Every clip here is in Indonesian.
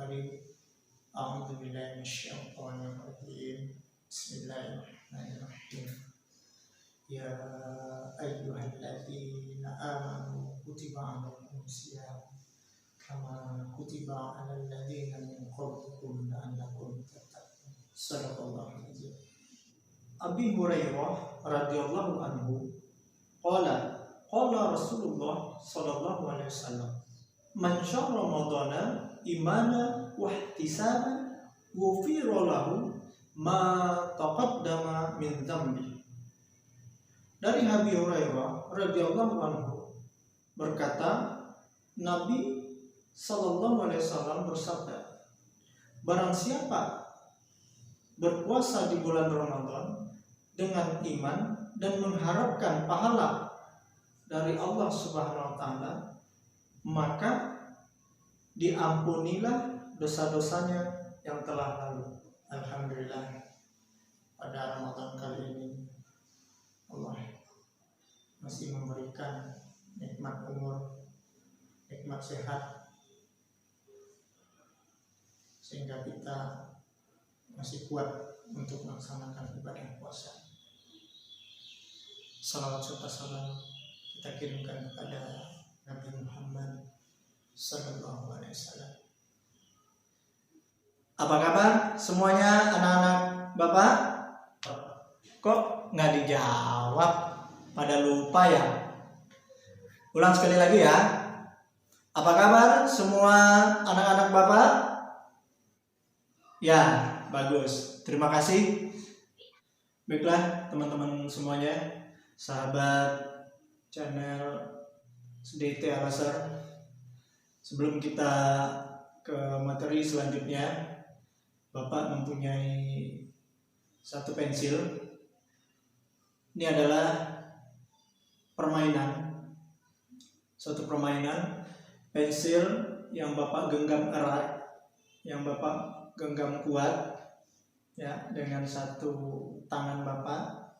Karim. A'udzu billahi minasyaitonir rajim. Bismillahirrahmanirrahim. Ya ayyuhalladzina amanu kutiba 'alaikumus syiyam kama kutiba 'alal ladzina min qablikum la'allakum tattaqun. Shadaqallahul azim. Abi Hurairah radhiyallahu anhu qala Rasulullah sallallahu alaihi wasallam, man syahra ramadhana imana wa ihtisaban ghufira lahu ma taqaddama min dzambi. Dari Abi Hurairah radhiyallahu anhu berkata, Nabi sallallahu alaihi wasallam bersabda, barang siapa berpuasa di bulan Ramadan dengan iman dan mengharapkan pahala dari Allah Subhanahu wa taala, maka diampunilah dosa-dosanya yang telah lalu. Alhamdulillah, pada Ramadan kali ini Allah masih memberikan nikmat umur, nikmat sehat, sehingga kita masih kuat untuk melaksanakan ibadah puasa. Salawat serta salam kita kirimkan kepada Nabi Muhammad sallallahu alaihi wasallam. Apa kabar semuanya anak-anak Bapak? Kok nggak dijawab? Pada lupa ya? Ulang sekali lagi ya. Apa kabar semua anak-anak Bapak? Ya, bagus. Terima kasih. Baiklah teman-teman semuanya, sahabat channel SDT Al-Azhar, sebelum kita ke materi selanjutnya, Bapak mempunyai satu pensil. Ini adalah permainan, suatu permainan pensil yang Bapak genggam erat, yang Bapak genggam kuat ya, dengan satu tangan Bapak,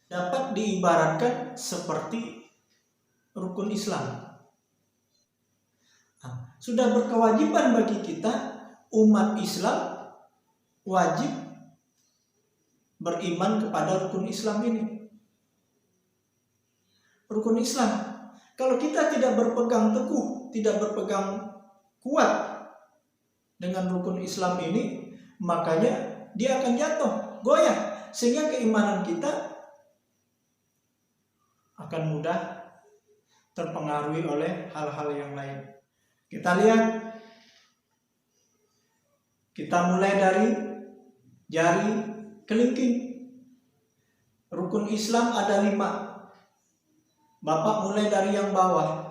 dapat diibaratkan seperti rukun Islam. Sudah berkewajiban bagi kita umat Islam wajib beriman kepada rukun Islam ini. Rukun Islam. Kalau kita tidak berpegang teguh, tidak berpegang kuat dengan rukun Islam ini, makanya dia akan jatuh, goyah, sehingga keimanan kita akan mudah terpengaruhi oleh hal-hal yang lain. Kita lihat, kita mulai dari jari kelingking. Rukun Islam ada 5. Bapak mulai dari yang bawah.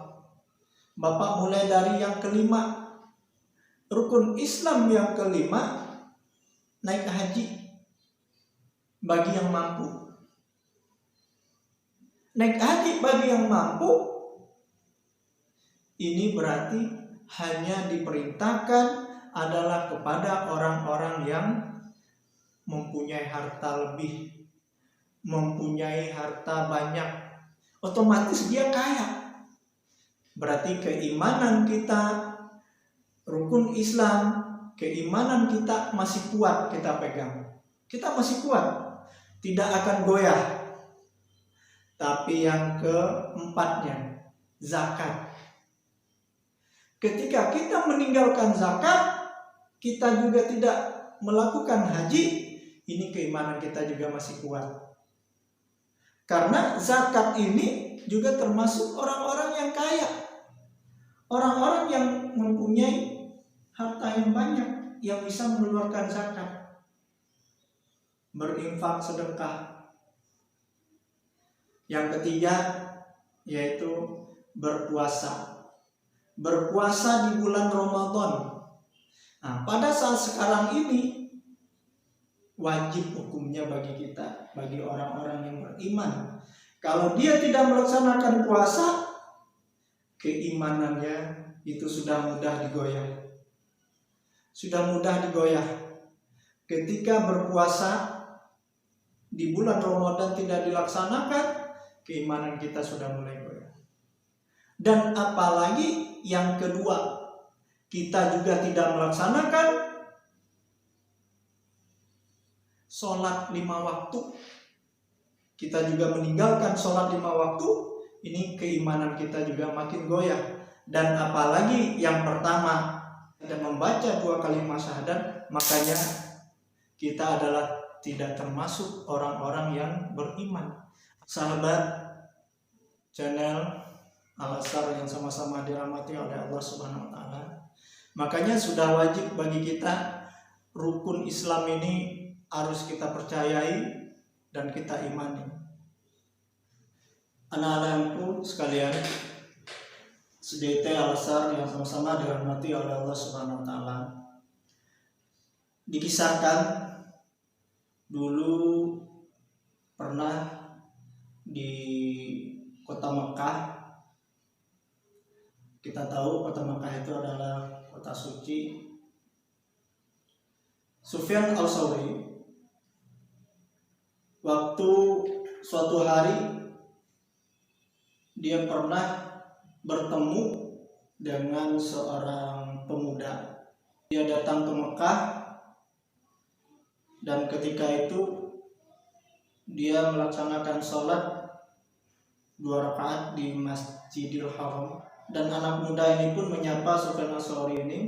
Bapak mulai dari yang kelima. Rukun Islam yang kelima, naik haji bagi yang mampu. Naik haji bagi yang mampu ini berarti hanya diperintahkan adalah kepada orang-orang yang mempunyai harta lebih, mempunyai harta banyak, otomatis dia kaya. Berarti keimanan kita, rukun Islam, keimanan kita masih kuat kita pegang. Kita masih kuat, tidak akan goyah. Tapi yang keempatnya, zakat. Ketika kita meninggalkan zakat, kita juga tidak melakukan haji, ini keimanan kita juga masih kuat. Karena zakat ini juga termasuk orang-orang yang kaya. Orang-orang yang mempunyai harta yang banyak, yang bisa mengeluarkan zakat. Berinfak, sedekah. Yang ketiga yaitu berpuasa. Berpuasa di bulan Ramadan. Nah, pada saat sekarang ini wajib hukumnya bagi kita, bagi orang-orang yang beriman. Kalau dia tidak melaksanakan puasa, keimanannya itu sudah mudah digoyah. Sudah mudah digoyah. Ketika berpuasa di bulan Ramadan tidak dilaksanakan, keimanan kita sudah mulai goyah. Dan apalagi yang kedua, kita juga tidak melaksanakan sholat 5 waktu, kita juga meninggalkan sholat 5 waktu, ini keimanan kita juga makin goyah. Dan apalagi yang pertama, kita membaca 2 kalimat syahadat, makanya kita adalah tidak termasuk orang-orang yang beriman. Sahabat channel Al-Azhar yang sama-sama dirahmati oleh Allah Subhanahu wa taala. Makanya sudah wajib bagi kita, rukun Islam ini harus kita percayai dan kita imani. Anak-anakku sekalian, sedete Al-Azhar yang sama-sama dirahmati oleh Allah Subhanahu wa taala. Dikisahkan dulu pernah di kota Mekah. Kita tahu kota Mekah itu adalah kota suci. Sufyan Al-Thawri waktu suatu hari dia pernah bertemu dengan seorang pemuda. Dia datang ke Mekah dan ketika itu dia melaksanakan sholat 2 rakaat di Masjidil Haram. Dan anak muda ini pun menyapa Sufyan Al-Thawri ini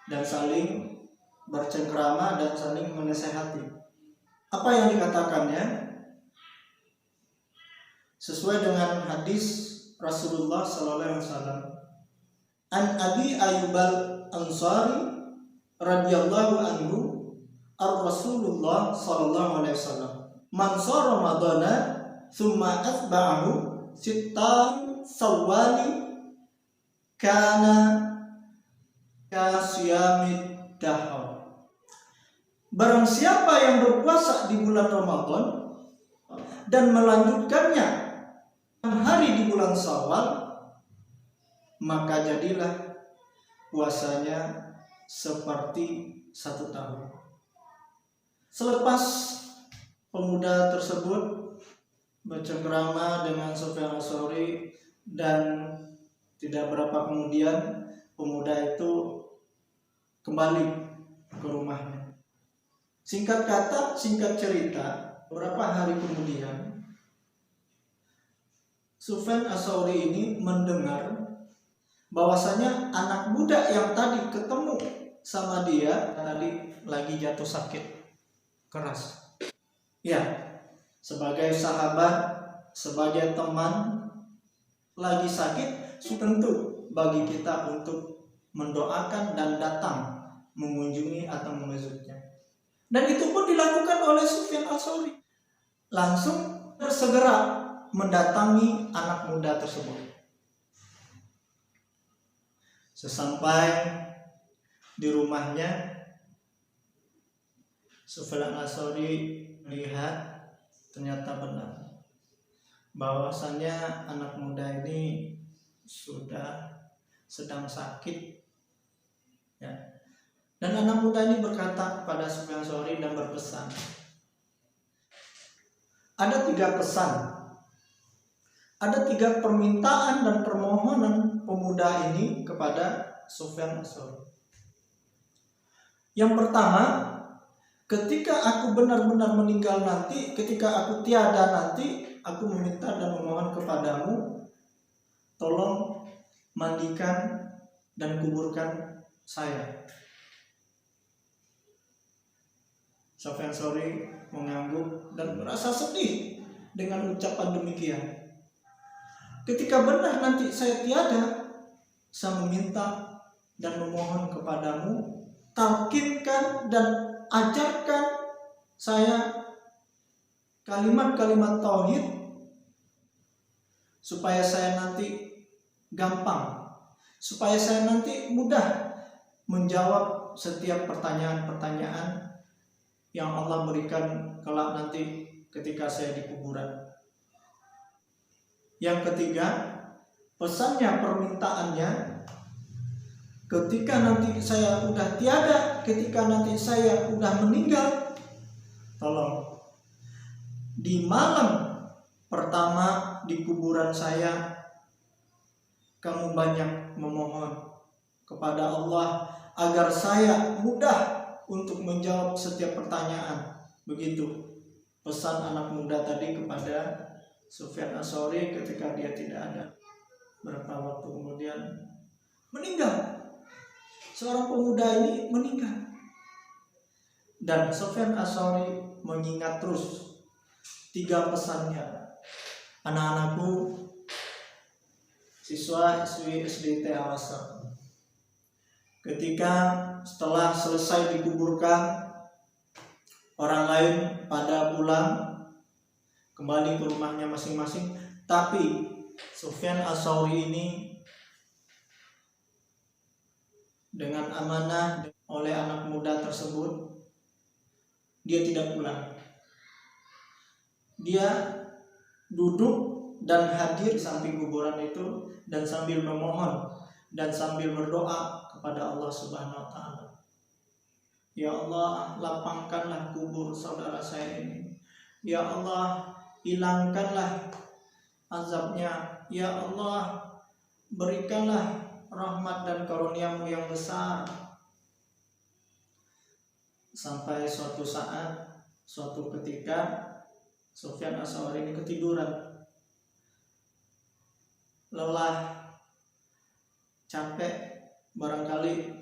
dan saling bercengkrama dan saling menasehati. Apa yang dikatakannya? Sesuai dengan hadis Rasulullah sallallahu alaihi wasallam. An Abi Ayyub Al-Ansari radhiyallahu anhu ar-Rasulullah sallallahu alaihi wasallam. Man shoma Ramadhana tsumma atba'ahu sittan Syawwal kana kasiyamid dahr. Barang siapa yang berpuasa di bulan Ramadan dan melanjutkannya hari di bulan Syawal, maka jadilah puasanya seperti 1 tahun. Selepas pemuda tersebut bercengkrama dengan Sufyan Al-Thawri dan tidak berapa kemudian pemuda itu kembali ke rumahnya. Singkat kata, singkat cerita, beberapa hari kemudian Sufyan Al-Thawri ini mendengar bahwasanya anak muda yang tadi ketemu sama dia tadi lagi jatuh sakit keras. Ya, sebagai sahabat, sebagai teman lagi sakit, tentu bagi kita untuk mendoakan dan datang mengunjungi atau mengejutnya. Dan itu pun dilakukan oleh Sufyan Al-Thawri. Langsung bersegera mendatangi anak muda tersebut. Sesampai di rumahnya, Sufyan Al-Thawri melihat ternyata benar bahwasanya anak muda ini sudah sedang sakit, ya. Dan anak muda ini berkata kepada Sufyan Al-Thawri dan berpesan. Ada 3 pesan, ada 3 permintaan dan permohonan pemuda ini kepada Sufyan Al-Thawri. Yang pertama, ketika aku benar-benar meninggal nanti, ketika aku tiada nanti, aku meminta dan memohon kepadamu, tolong mandikan dan kuburkan saya. Sufyan Al-Thawri mengangguk dan merasa sedih dengan ucapan demikian. Ketika benar nanti saya tiada, saya meminta dan memohon kepadamu, talkinkan dan ajarkan saya kalimat-kalimat tauhid supaya saya nanti gampang, supaya saya nanti mudah menjawab setiap pertanyaan-pertanyaan yang Allah berikan kelak nanti ketika saya di kuburan. Yang ketiga, pesannya, permintaannya, ketika nanti saya udah tiada, ketika nanti saya udah meninggal, tolong di malam pertama di kuburan saya, kamu banyak memohon kepada Allah agar saya mudah untuk menjawab setiap pertanyaan. Begitu pesan anak muda tadi kepada Sufyan Ats-Tsauri ketika dia tidak ada. Berapa waktu kemudian meninggal. Seorang pemuda ini meninggal. Dan Sufyan Ats-Tsauri mengingat terus 3 pesannya. Anak-anakku, siswa SDT Al-Azhar, ketika setelah selesai dikuburkan, orang lain pada pulang kembali ke rumahnya masing-masing, tapi Sufyan Ats-Tsauri ini dengan amanah oleh anak muda tersebut, dia tidak pulang. Dia duduk dan hadir di samping kuburan itu dan sambil memohon dan sambil berdoa kepada Allah Subhanahu wa taala. Ya Allah, lapangkanlah kubur saudara saya ini. Ya Allah, hilangkanlah azabnya. Ya Allah, berikanlah rahmat dan karunia-Mu yang besar. Sampai suatu saat, suatu ketika, Sufyan Ats-Tsauri ini ketiduran, lelah, capek, barangkali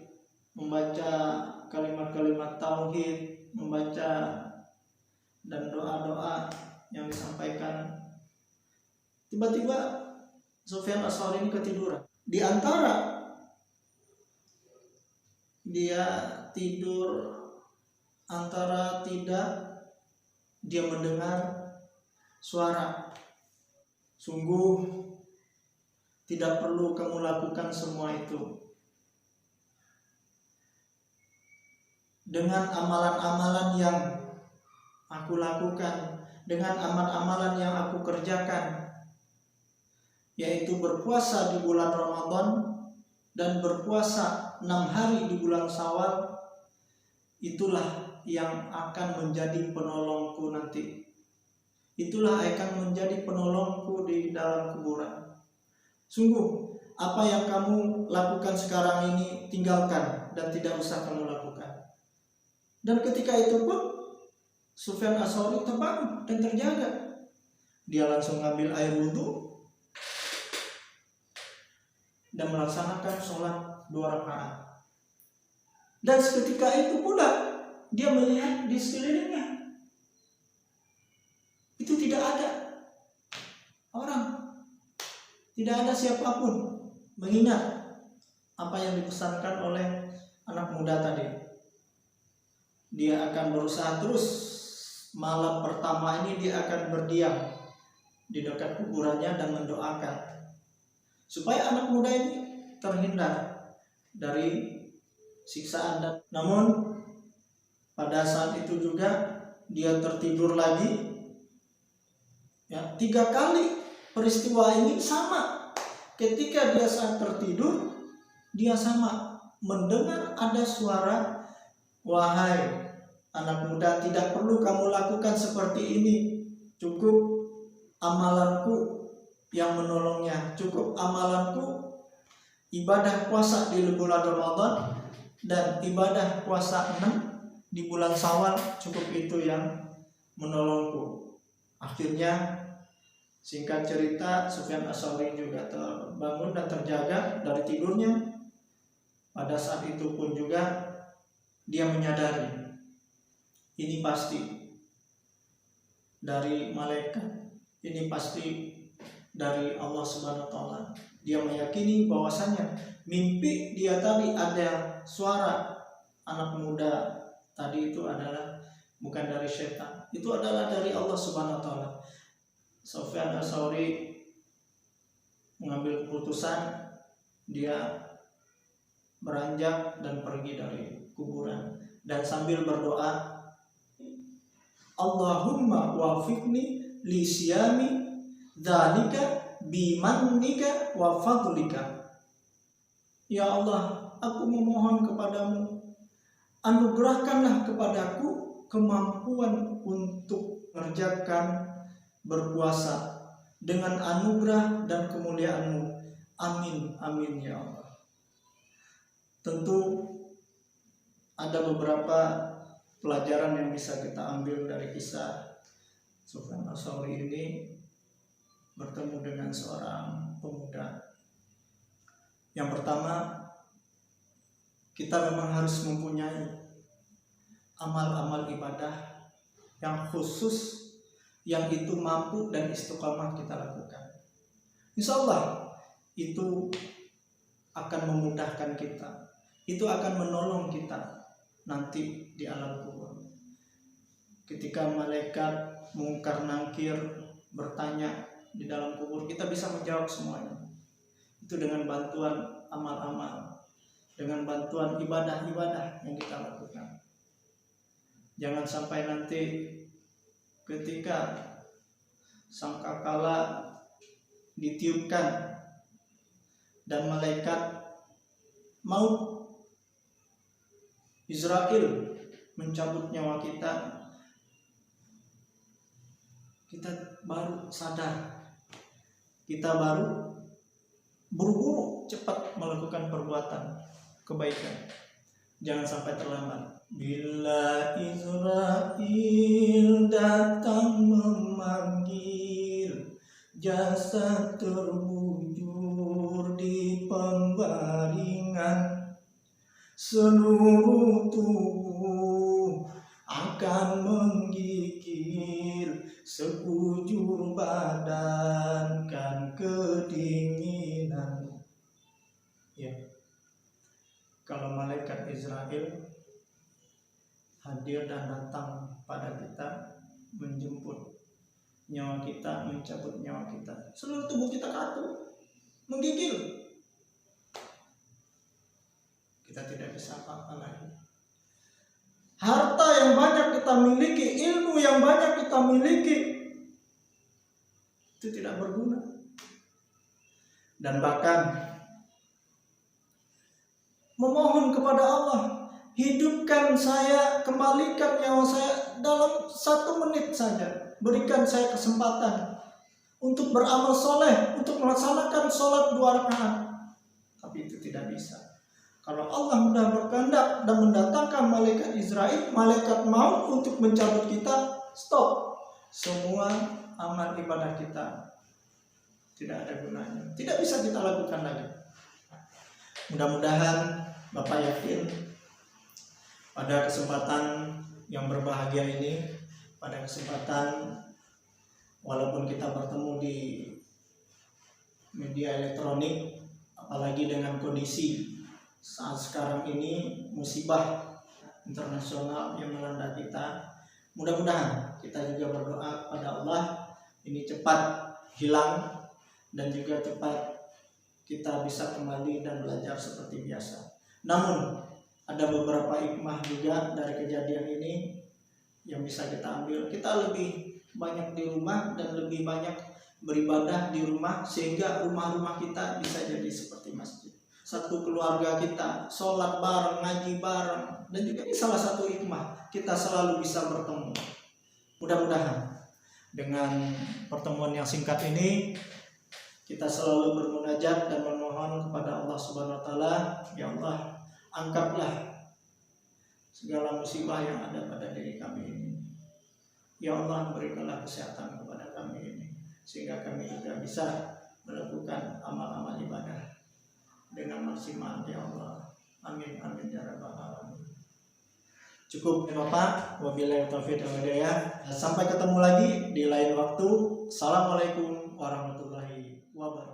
membaca kalimat-kalimat tauhid, membaca dan doa-doa yang disampaikan. Tiba-tiba Sufyan Ats-Tsauri ini ketiduran. Di antara dia tidur, antara tidak, dia mendengar suara. Sungguh tidak perlu kamu lakukan semua itu. Dengan amalan-amalan yang aku lakukan, dengan amal-amalan yang aku kerjakan, yaitu berpuasa di bulan Ramadan dan berpuasa 6 hari di bulan Syawal, itulah yang akan menjadi penolongku nanti. Itulah akan menjadi penolongku di dalam kuburan. Sungguh, apa yang kamu lakukan sekarang ini tinggalkan dan tidak usah kamu lakukan. Dan ketika itu pun Sufyan Ats-Tsauri terbangun dan terjaga. Dia langsung ngambil air wudhu dan melaksanakan sholat 2 rakaat. Dan seketika itu pula dia melihat di sekelilingnya itu tidak ada orang, tidak ada siapapun, mengingat apa yang dipesankan oleh anak muda tadi. Dia akan berusaha terus. Malam pertama ini dia akan berdiam di dekat kuburannya dan mendoakan supaya anak muda ini terhindar dari siksaan. Namun pada saat itu juga dia tertidur lagi. Ya, 3 kali peristiwa ini sama. Ketika dia saat tertidur, dia sama mendengar ada suara, wahai anak muda, tidak perlu kamu lakukan seperti ini. Cukup amalanku yang menolongnya. Cukup amalanku ibadah puasa di bulan Ramadan dan ibadah puasa 6 di bulan Syawal. Cukup itu yang menolongku. Akhirnya, singkat cerita, Sufyan Ats-Tsauri juga terbangun dan terjaga dari tidurnya. Pada saat itu pun juga dia menyadari ini pasti dari malaikat, ini pasti dari Allah Subhanahu wa taala. Dia meyakini bahwasanya mimpi dia tadi ada suara anak muda tadi itu adalah bukan dari setan, itu adalah dari Allah Subhanahu wa taala. Sufyan Ats-Tsauri mengambil keputusan, dia beranjak dan pergi dari kuburan dan sambil berdoa, Allahumma wafiqni li siyami dzalika bimannika wa fadlika. Ya Allah, aku memohon kepadamu, anugerahkanlah kepadaku kemampuan untuk mengerjakan berpuasa dengan anugerah dan kemuliaan-Mu. Amin, amin ya Allah. Tentu ada beberapa pelajaran yang bisa kita ambil dari kisah Sufyan Ats-Tsauri ini bertemu dengan seorang pemuda. Yang pertama, kita memang harus mempunyai amal-amal ibadah yang khusus, yang itu mampu dan istiqomah kita lakukan. Insya Allah itu akan memudahkan kita, itu akan menolong kita nanti di alam kubur. Ketika malaikat mungkar nakir bertanya di dalam kubur, kita bisa menjawab semuanya. Itu dengan bantuan amal-amal, dengan bantuan ibadah-ibadah yang kita lakukan. Jangan sampai nanti ketika sangkakala ditiupkan dan malaikat maut Israel mencabut nyawa kita, kita baru sadar, kita baru buru-buru cepat melakukan perbuatan kebaikan. Jangan sampai terlambat. Bila Israel datang memanggil, jasad terbujur di pembaringan, seluruh tubuh akan menggigil, sekujur badan kan kedinginan. Ya, kalau malaikat Israel hadir dan datang pada kita, menjemput nyawa kita, mencabut nyawa kita, seluruh tubuh kita kaku, menggigil, kita tidak bisa apa-apa lagi. Harta yang banyak kita miliki, ilmu yang banyak kita miliki, itu tidak berguna. Dan bahkan memohon kepada Allah, hidupkan saya, kembalikan nyawa saya dalam 1 menit saja. Berikan saya kesempatan untuk beramal soleh, untuk melaksanakan sholat 2 rakaat. Tapi itu tidak bisa. Kalau Allah sudah berkehendak dan mendatangkan malaikat Israel, malaikat maut untuk mencabut kita, stop. Semua amal ibadah kita tidak ada gunanya, tidak bisa kita lakukan lagi. Mudah-mudahan Bapak yakin pada kesempatan yang berbahagia ini, pada kesempatan walaupun kita bertemu di media elektronik, apalagi dengan kondisi saat sekarang ini musibah internasional yang melanda kita, mudah-mudahan kita juga berdoa pada Allah ini cepat hilang dan juga cepat kita bisa kembali dan belajar seperti biasa. Namun ada beberapa hikmah juga dari kejadian ini yang bisa kita ambil. Kita lebih banyak di rumah dan lebih banyak beribadah di rumah, sehingga rumah-rumah kita bisa jadi seperti masjid. Satu keluarga kita sholat bareng, ngaji bareng, dan juga ini salah satu hikmah kita selalu bisa bertemu. Mudah-mudahan dengan pertemuan yang singkat ini kita selalu bermunajat dan memohon kepada Allah Subhanahu wa taala, ya Allah, angkatlah segala musibah yang ada pada diri kami ini. Ya Allah, berikanlah kesehatan kepada kami ini, sehingga kami juga bisa melakukan amal-amal ibadah dengan maksimal, ya Allah. Amin amin ya rabbal alamin. Cukup ya Bapak, wabillahi taufiq wal hidayah. Sampai ketemu lagi di lain waktu. Assalamualaikum warahmatullahi wabarakatuh.